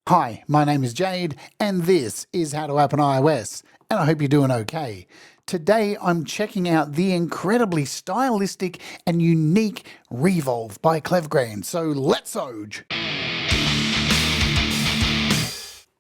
Hi, my name is Jade, and this is How to App on iOS, and I hope you're doing okay. Today, I'm checking out the incredibly stylistic and unique Revolv by Klevgrand, so let's oj!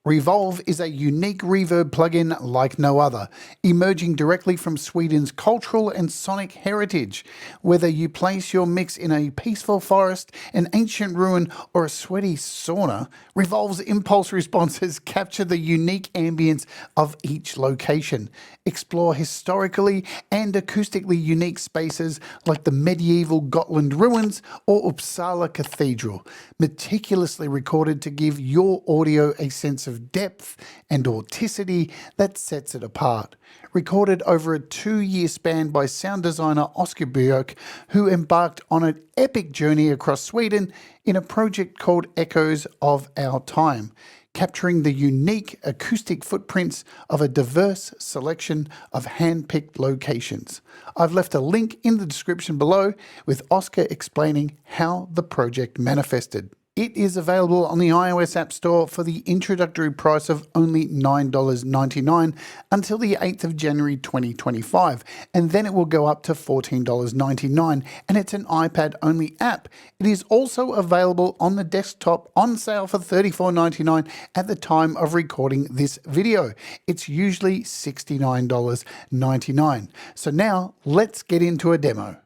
Revolv is a unique reverb plugin like no other, emerging directly from Sweden's cultural and sonic heritage. Whether you place your mix in a peaceful forest, an ancient ruin, or a sweaty sauna, Revolv's impulse responses capture the unique ambience of each location. Explore historically and acoustically unique spaces like the medieval Gotland ruins or Uppsala Cathedral, meticulously recorded to give your audio a sense of depth and authenticity that sets it apart. Recorded over a 2-year span by sound designer Bjork, who embarked on an epic journey across Sweden in a project called Echoes of Our Time, capturing the unique acoustic footprints of a diverse selection of hand-picked locations. I've left a link in the description below with Oscar explaining how the project manifested. It is available on the iOS App Store for the introductory price of only $9.99 until the 8th of January 2025, and then it will go up to $14.99, and it's an iPad-only app. It is also available on the desktop on sale for $34.99 at the time of recording this video. It's usually $69.99. So now let's get into a demo.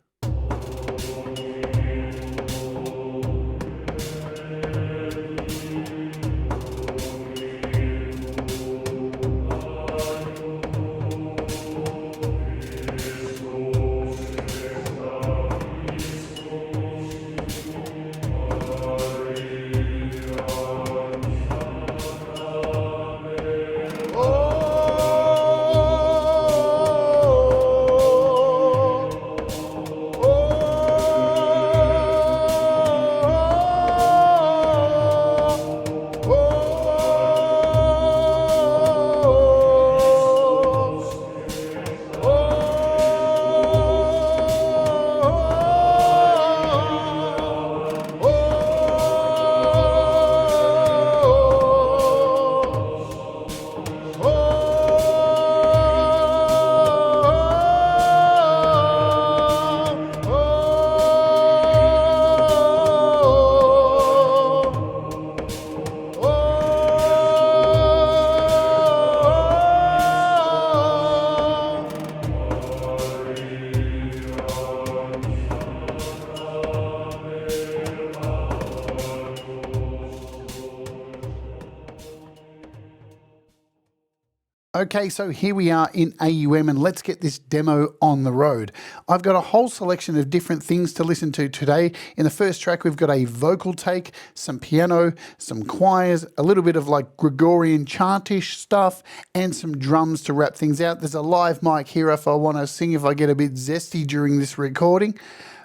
Okay, so here we are in AUM, and let's get this demo on the road. I've got a whole selection of different things to listen to today. In the first track, we've got a vocal take, some piano, some choirs, a little bit of like Gregorian chantish stuff, and some drums to wrap things out. There's a live mic here if I want to sing, if I get a bit zesty during this recording.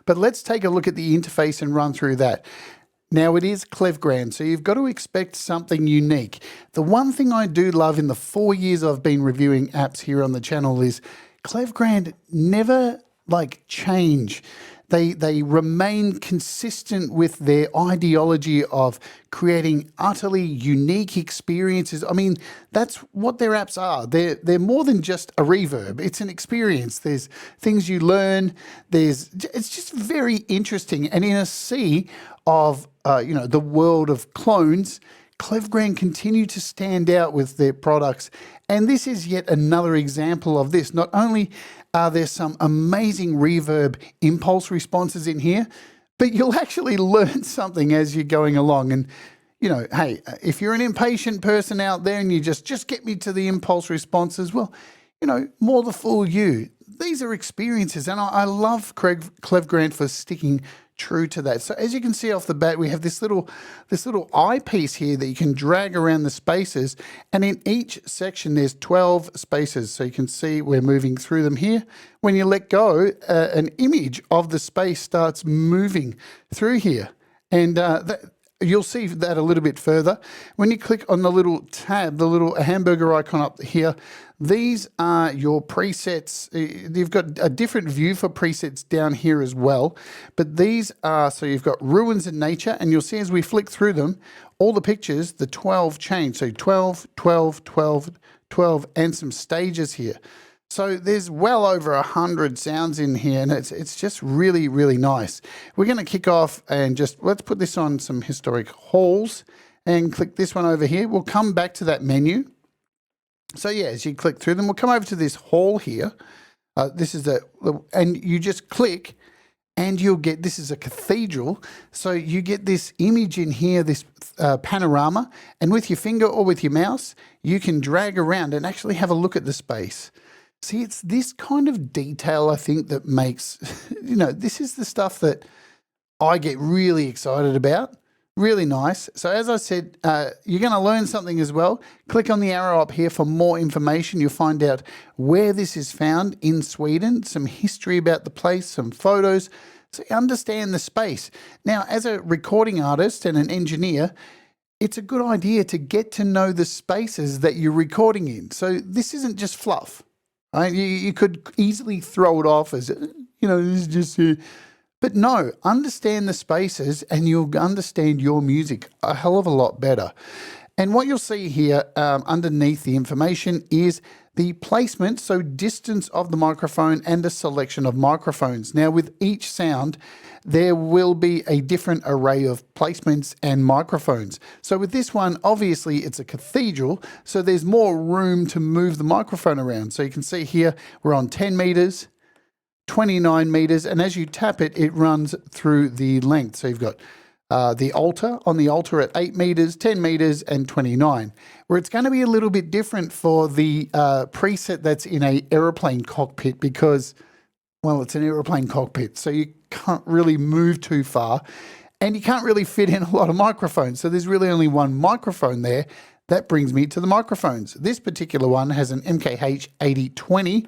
But let's take a look at the interface and run through that. Now, it is Klevgrand, so you've got to expect something unique. The one thing I do love in the 4 years I've been reviewing apps here on the channel is Klevgrand never change. They remain consistent with their ideology of creating utterly unique experiences. I mean, that's what their apps are. They're more than just a reverb. It's an experience. There's things you learn. It's just very interesting. And in a sea of the world of clones, Klevgrand continue to stand out with their products. And this is yet another example of this. Not only are there some amazing reverb impulse responses in here, but you'll actually learn something as you're going along. And, hey, if you're an impatient person out there and you just get me to the impulse responses, well, more the fool you. These are experiences, and I love Klevgrand for sticking true to that. So as you can see off the bat, we have this little eyepiece here that you can drag around the spaces, and in each section there's 12 spaces. So you can see we're moving through them here. When you let go, an image of the space starts moving through here, and you'll see that a little bit further. When you click on the little tab, the little hamburger icon up here, these are your presets. You've got a different view for presets down here as well. But these are, so you've got ruins in nature, and you'll see as we flick through them, all the pictures, the 12 change. So 12, 12, 12, 12, and some stages here. So there's well over 100 sounds in here, and it's just really, really nice. We're going to kick off and just, let's put this on some historic halls and click this one over here. We'll come back to that menu. So yeah, as you click through them, we'll come over to this hall here. This is and you just click and you'll get, this is a cathedral. So you get this image in here, this panorama, and with your finger or with your mouse, you can drag around and actually have a look at the space. See, it's this kind of detail, I think, that makes, this is the stuff that I get really excited about. Really nice. So as I said, you're going to learn something as well. Click on the arrow up here for more information. You'll find out where this is found in Sweden, some history about the place, some photos, so you understand the space. Now, as a recording artist and an engineer, it's a good idea to get to know the spaces that you're recording in. So this isn't just fluff. Right? You could easily throw it off as, this is just... But no, understand the spaces and you'll understand your music a hell of a lot better. And what you'll see here underneath the information is the placement, so distance of the microphone and a selection of microphones. Now with each sound, there will be a different array of placements and microphones. So with this one, obviously it's a cathedral, so there's more room to move the microphone around. So you can see here, we're on 10 meters, 29 meters, and as you tap it, it runs through the length. So you've got the altar, on the altar at 8 meters, 10 meters, and 29. Where it's going to be a little bit different for the preset that's in an aeroplane cockpit because, well, it's an aeroplane cockpit, so you can't really move too far, and you can't really fit in a lot of microphones. So there's really only one microphone there. That brings me to the microphones. This particular one has an MKH 8020,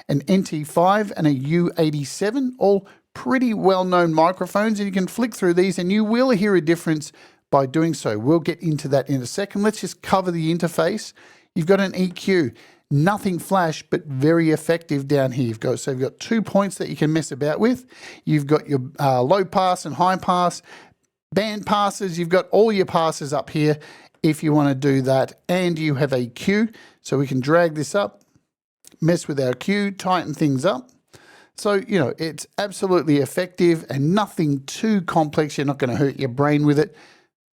an NT5 and a U87, all pretty well-known microphones, and you can flick through these and you will hear a difference by doing so. We'll get into that in a second. Let's just cover the interface. You've got an EQ, nothing flash, but very effective down here. You've got 2 points that you can mess about with. You've got your low pass and high pass, band passes. You've got all your passes up here if you want to do that, and you have a Q, so we can drag this up, mess with our Q, tighten things up. So, it's absolutely effective and nothing too complex. You're not going to hurt your brain with it,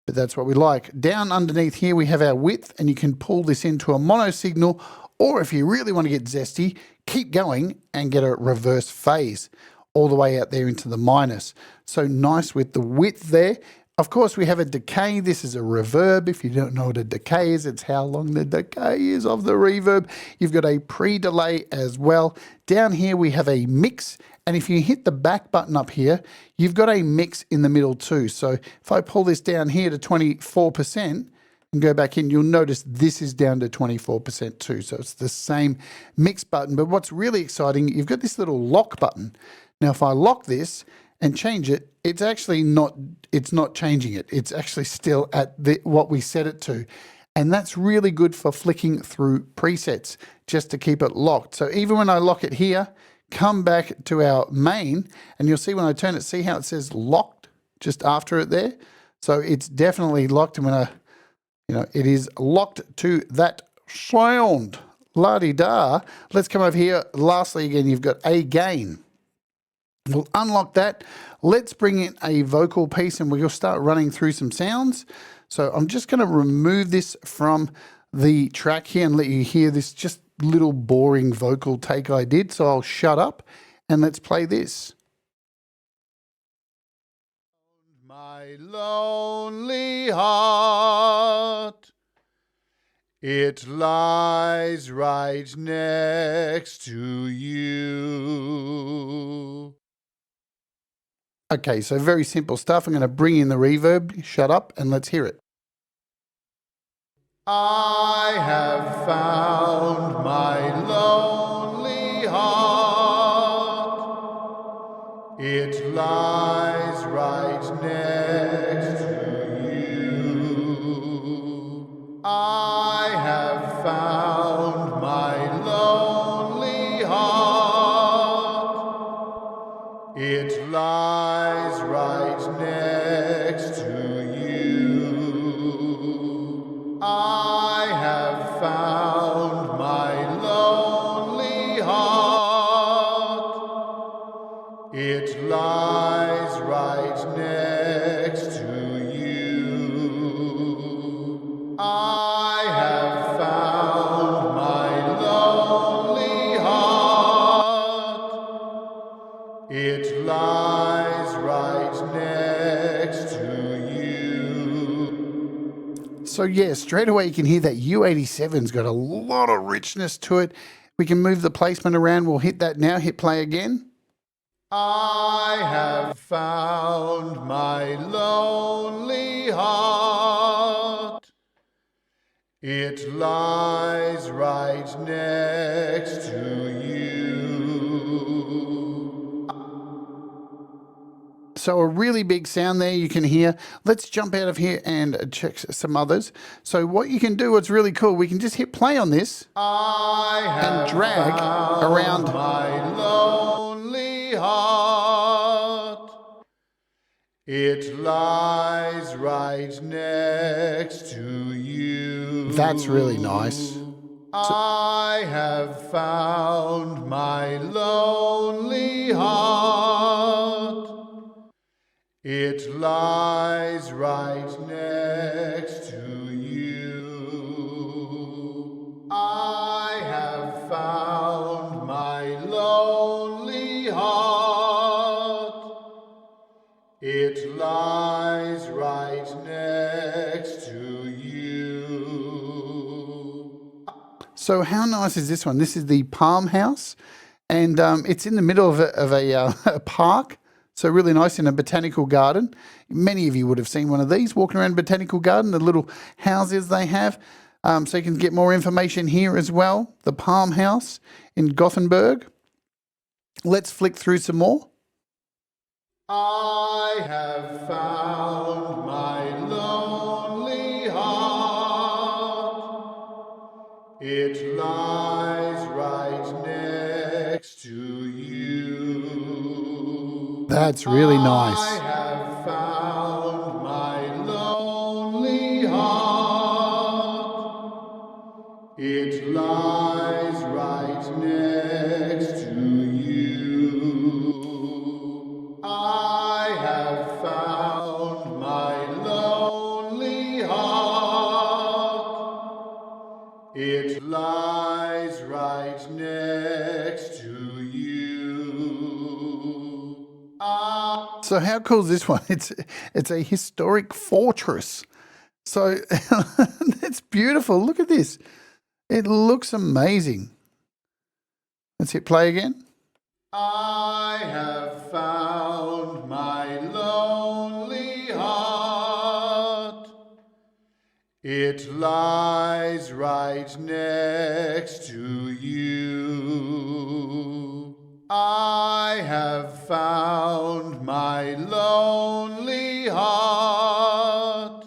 but that's what we like. Down underneath here, we have our width, and you can pull this into a mono signal, or if you really want to get zesty, keep going and get a reverse phase all the way out there into the minus. So nice with the width there. Of course, we have a decay. This is a reverb. If you don't know what a decay is, it's how long the decay is of the reverb. You've got a pre-delay as well. Down here, we have a mix. And if you hit the back button up here, you've got a mix in the middle too. So if I pull this down here to 24% and go back in, you'll notice this is down to 24% too. So it's the same mix button. But what's really exciting, you've got this little lock button. Now, if I lock this and change it, it's actually not, it's not changing it. It's actually still at what we set it to. And that's really good for flicking through presets, just to keep it locked. So even when I lock it here, come back to our main, and you'll see when I turn it, see how it says locked just after it there? So it's definitely locked, and when I, it is locked to that sound. La-di-da. Let's come over here. Lastly, again, you've got a gain. We'll unlock that. Let's bring in a vocal piece and we'll start running through some sounds. So I'm just going to remove this from the track here and let you hear this just little boring vocal take I did. So I'll shut up and let's play this. My lonely heart, it lies right next to you. Okay, so very simple stuff. I'm going to bring in the reverb, shut up, and let's hear it. I have found my lonely heart. It lies right next to you. I have found my lonely heart. It lies right next to you. I have found my lonely heart. It lies right next to you. I have found my lonely heart. It lies right next to you. So yeah, straight away you can hear that U87's got a lot of richness to it. We can move the placement around. We'll hit that now. Hit play again. I have found my lonely heart. It lies right next to you. So a really big sound there you can hear. Let's jump out of here and check some others. So what you can do, what's really cool, we can just hit play on this and drag around my lonely heart. It lies right next to you. That's really nice. I have found my lonely heart. It lies right next to you. I have found my lonely heart. It lies right next to you. So how nice is this one? This is the Palm House, and it's in the middle of a park. So really nice in a botanical garden. Many of you would have seen one of these walking around a botanical garden, the little houses they have. So you can get more information here as well. The Palm House in Gothenburg. Let's flick through some more. I have found my lonely heart. It lies right next to you. That's really nice. I have found my lonely heart. It lies right next to you. I have found my lonely heart. It lies right next to you. So how cool is this one? It's a historic fortress. So it's beautiful. Look at this. It looks amazing. Let's hit play again. I have found my lonely heart. It lies right next to you. I have found my lonely heart.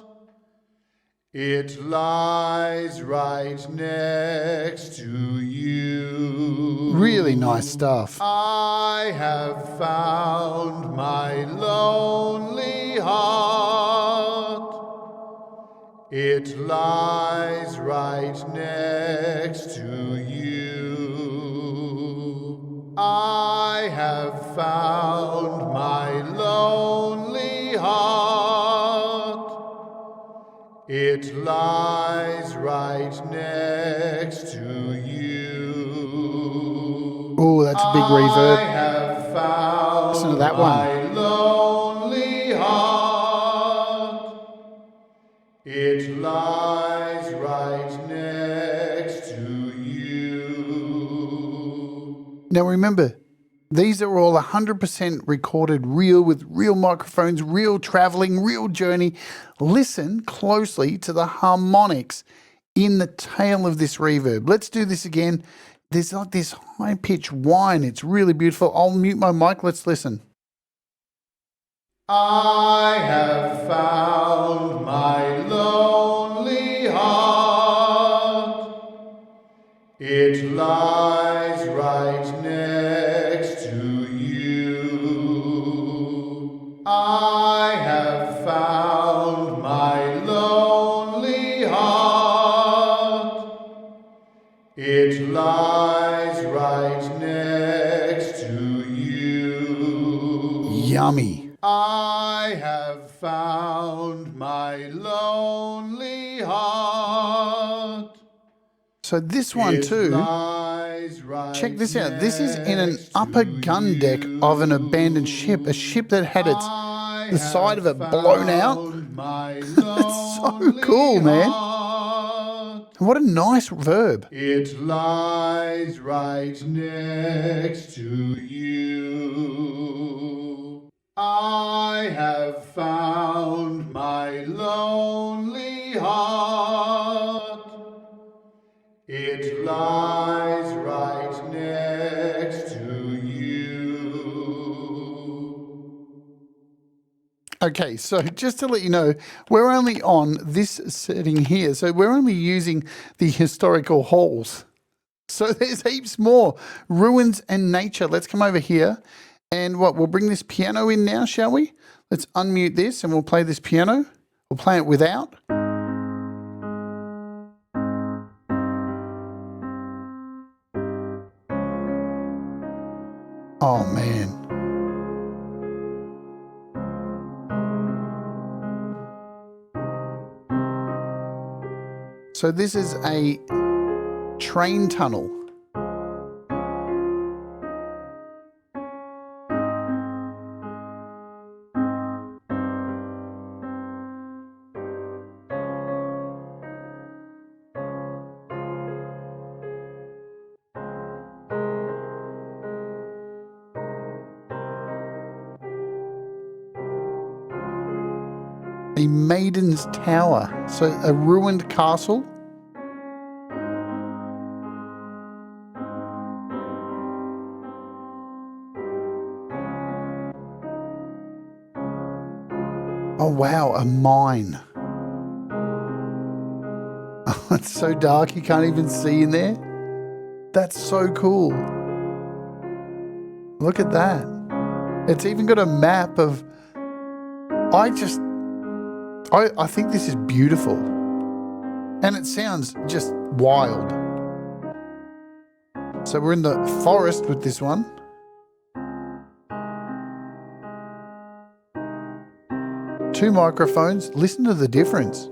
It lies right next to you. Really nice stuff. I have found my lonely heart. It lies right next to you. I have found my lonely heart. It lies right next to you. Oh, that's a big reverb. I have found Listen to that one. My lonely heart. It lies right next to you. Now remember, these are all 100% recorded real with real microphones, real traveling, real journey. Listen closely to the harmonics in the tail of this reverb. Let's do this again. There's like this high-pitched whine. It's really beautiful. I'll mute my mic. Let's listen. I have found my lonely heart. It lies right next to you. I have found my lonely heart. It lies right next to you. Yummy. I have found my lonely heart. So this one too, check this out. This is in an upper gun deck of an abandoned ship, a ship that had the side of it blown out. That's so cool, man. What a nice verb. It lies right next to you. I have found my lonely heart. It lies right next to you. Okay, so just to let you know, we're only on this setting here. So we're only using the historical halls. So there's heaps more. Ruins and nature. Let's come over here. And we'll bring this piano in now, shall we? Let's unmute this and we'll play this piano. We'll play it without. Oh, man. So this is a train tunnel. A maiden's tower, so a ruined castle. Oh wow, a mine. Oh, it's so dark you can't even see in there. That's so cool. Look at that. It's even got a map of... I think this is beautiful. And it sounds just wild. So we're in the forest with this one. Two microphones. Listen to the difference.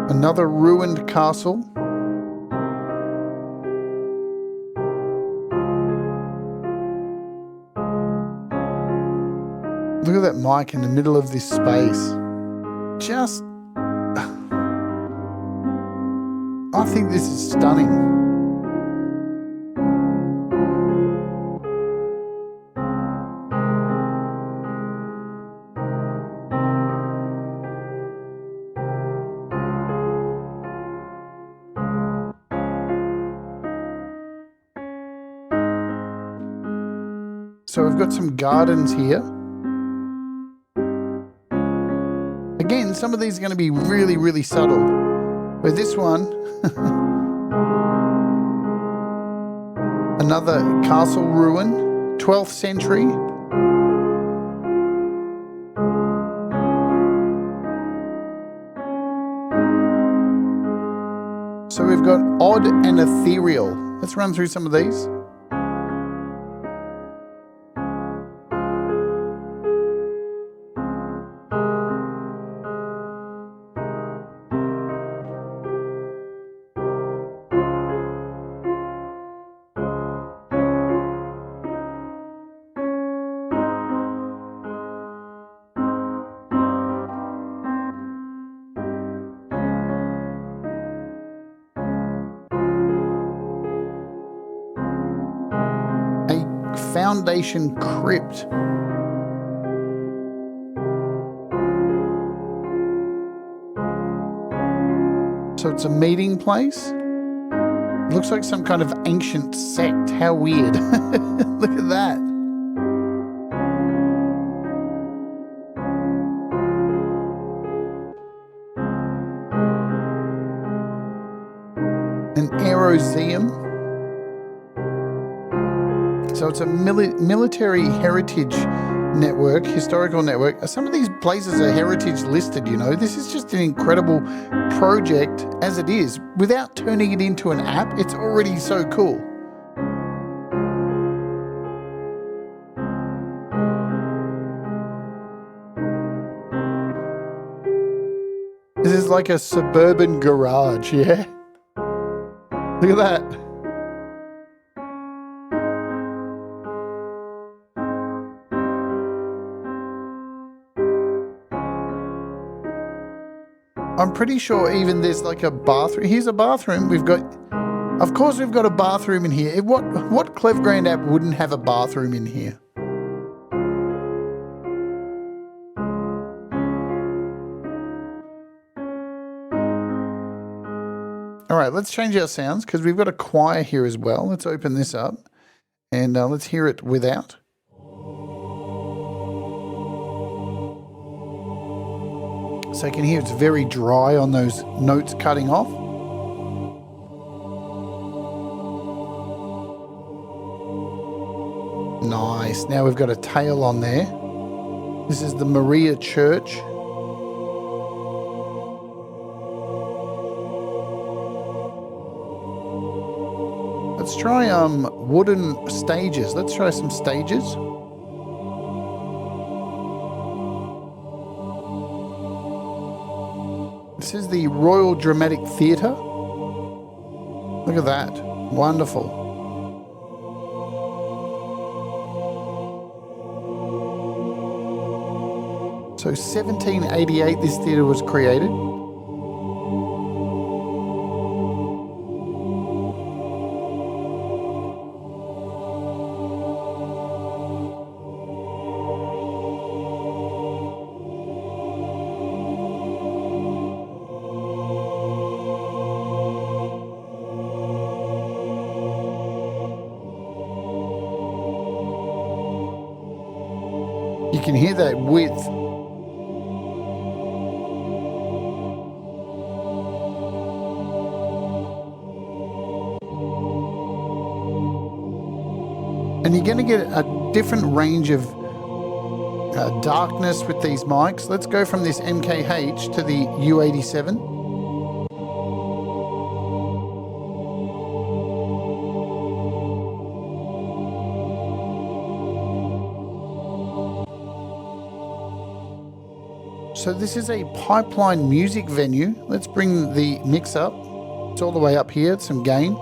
Another ruined castle. Look at that mic in the middle of this space. Just... I think this is stunning. So we've got some gardens here. Again, some of these are going to be really, really subtle. With this one, another castle ruin, 12th century. So we've got odd and ethereal. Let's run through some of these. Foundation crypt. So it's a meeting place. It looks like some kind of ancient sect. How weird. Look at that. An aeroseum. So it's a military heritage network, historical network. Some of these places are heritage listed, you know. This is just an incredible project as it is. Without turning it into an app, it's already so cool. This is like a suburban garage, yeah? Look at that. I'm pretty sure even there's like a bathroom. Here's a bathroom. Of course we've got a bathroom in here. What Klevgrand app wouldn't have a bathroom in here? All right, let's change our sounds because we've got a choir here as well. Let's open this up and let's hear it without. So you can hear it's very dry on those notes cutting off. Nice. Now we've got a tail on there. This is the Maria Church. Let's try wooden stages. Let's try some stages. This is the Royal Dramatic Theatre. Look at that. Wonderful. So 1788 this theatre was created. You can hear that width. And you're going to get a different range of darkness with these mics. Let's go from this MKH to the U87. So this is a pipeline music venue. Let's bring the mix up. It's all the way up here, some gain.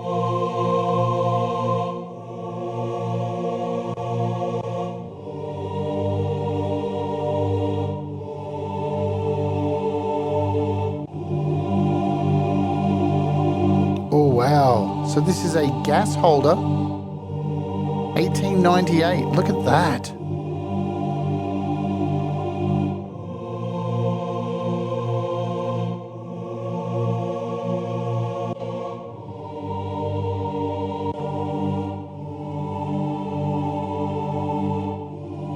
Oh wow, so this is a gas holder. 1898, look at that.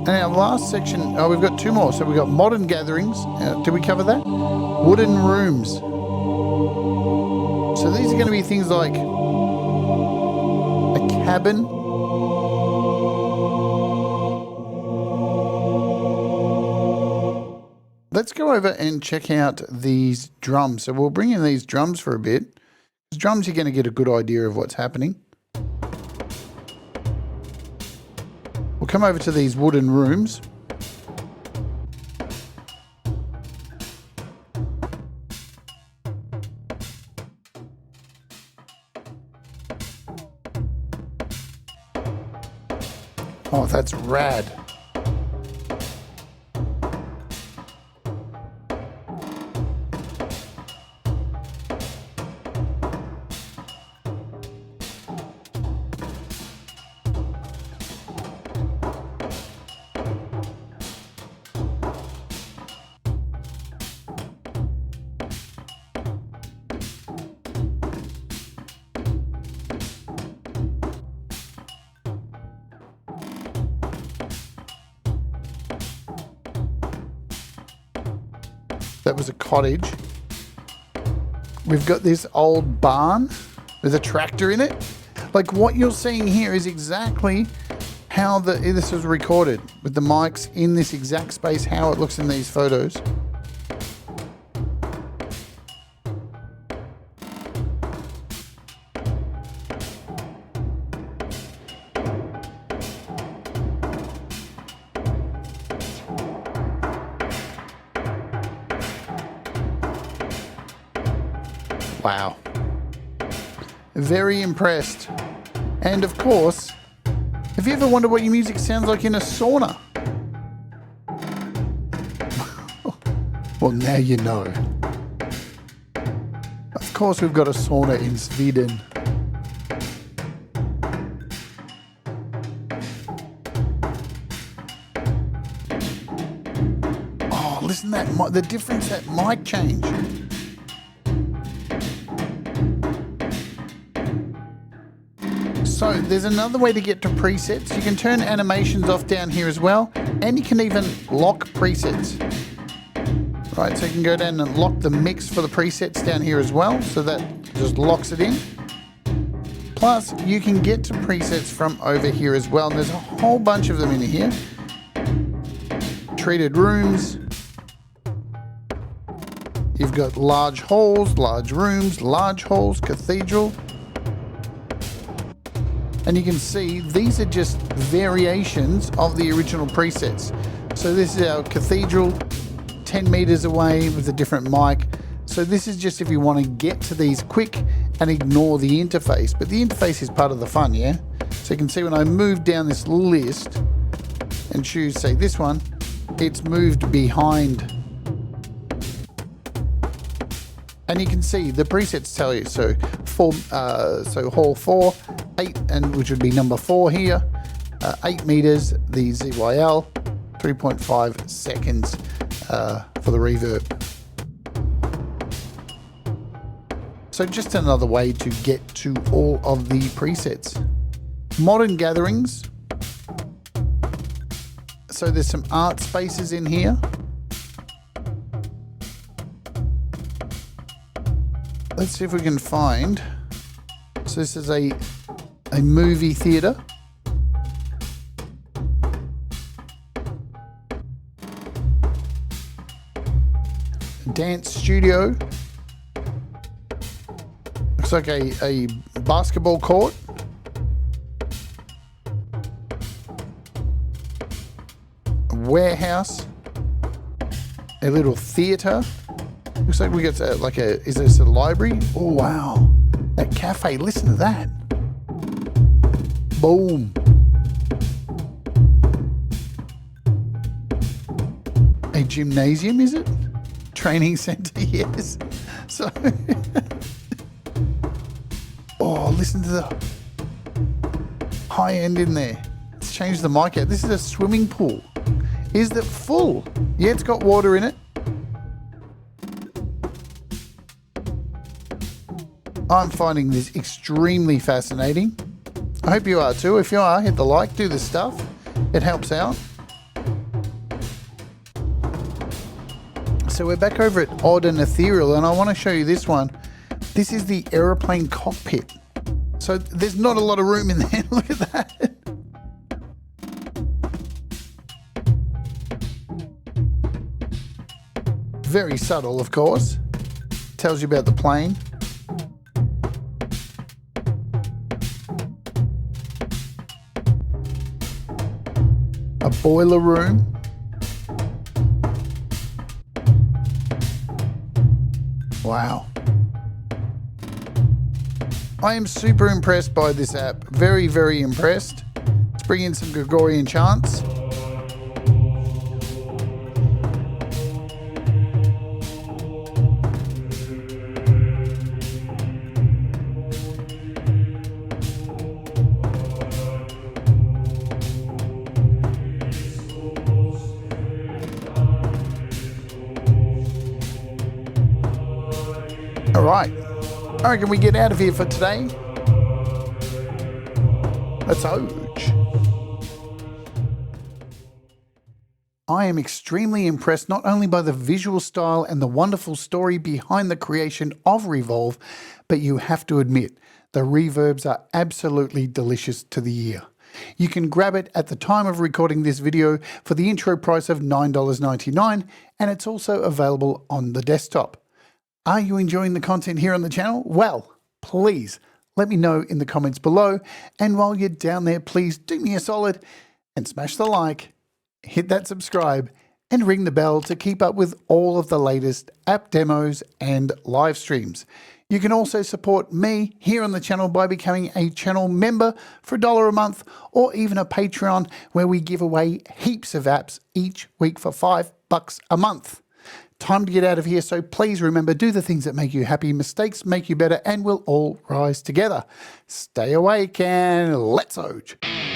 And our last section, oh, we've got two more. So we've got modern gatherings. Did we cover that? Wooden rooms. So these are going to be things like a cabin. Let's go over and check out these drums. So we'll bring in these drums for a bit. These drums, you're going to get a good idea of what's happening. We'll come over to these wooden rooms. Oh, that's rad. That was a cottage. We've got this old barn with a tractor in it. Like what you're seeing here is exactly how this was recorded with the mics in this exact space, how it looks in these photos. Wow. Very impressed. And of course, have you ever wondered what your music sounds like in a sauna? Well, now you know. Of course, we've got a sauna in Sweden. Oh, listen to that, the difference that mic change. So there's another way to get to presets. You can turn animations off down here as well, and you can even lock presets. Right, so you can go down and lock the mix for the presets down here as well, so that just locks it in. Plus, you can get to presets from over here as well, and there's a whole bunch of them in here. Treated rooms. You've got large halls, large rooms, large halls, cathedral. And you can see these are just variations of the original presets. So this is our cathedral, 10 meters away with a different mic. So this is just if you want to get to these quick and ignore the interface. But the interface is part of the fun, yeah? So you can see when I move down this list and choose, say, this one, it's moved behind. And you can see the presets tell you. So hall 4, 8, and which would be number 4 here, 8 meters, the ZYL, 3.5 seconds for the reverb. So just another way to get to all of the presets. Modern gatherings. So there's some art spaces in here. Let's see if we can find. So this is a movie theater. Dance studio. Looks like a basketball court. A warehouse. A little theater. Looks like we got is this a library? Oh wow. That cafe, listen to that. Boom. A gymnasium, is it? Training center, yes. So, oh, listen to the high end in there. Let's change the mic out. This is a swimming pool. Is it full? Yeah, it's got water in it. I'm finding this extremely fascinating. I hope you are too. If you are, hit the like, do the stuff. It helps out. So we're back over at Odd and Ethereal, and I want to show you this one. This is the aeroplane cockpit. So there's not a lot of room in there. Look at that. Very subtle, of course. Tells you about the plane. A boiler room. Wow. I am super impressed by this app. Very, very impressed. Let's bring in some Gregorian chants. All right, I reckon we get out of here for today. Let's hope. I am extremely impressed not only by the visual style and the wonderful story behind the creation of Revolv, but you have to admit, the reverbs are absolutely delicious to the ear. You can grab it at the time of recording this video for the intro price of $9.99, and it's also available on the desktop. Are you enjoying the content here on the channel? Well, please let me know in the comments below, and while you're down there, please do me a solid and smash the like, hit that subscribe, and ring the bell to keep up with all of the latest app demos and live streams. You can also support me here on the channel by becoming a channel member for $1 a month, or even a Patreon where we give away heaps of apps each week for $5 a month. Time to get out of here, so please remember, do the things that make you happy. Mistakes make you better, and we'll all rise together. Stay awake and let's OJ.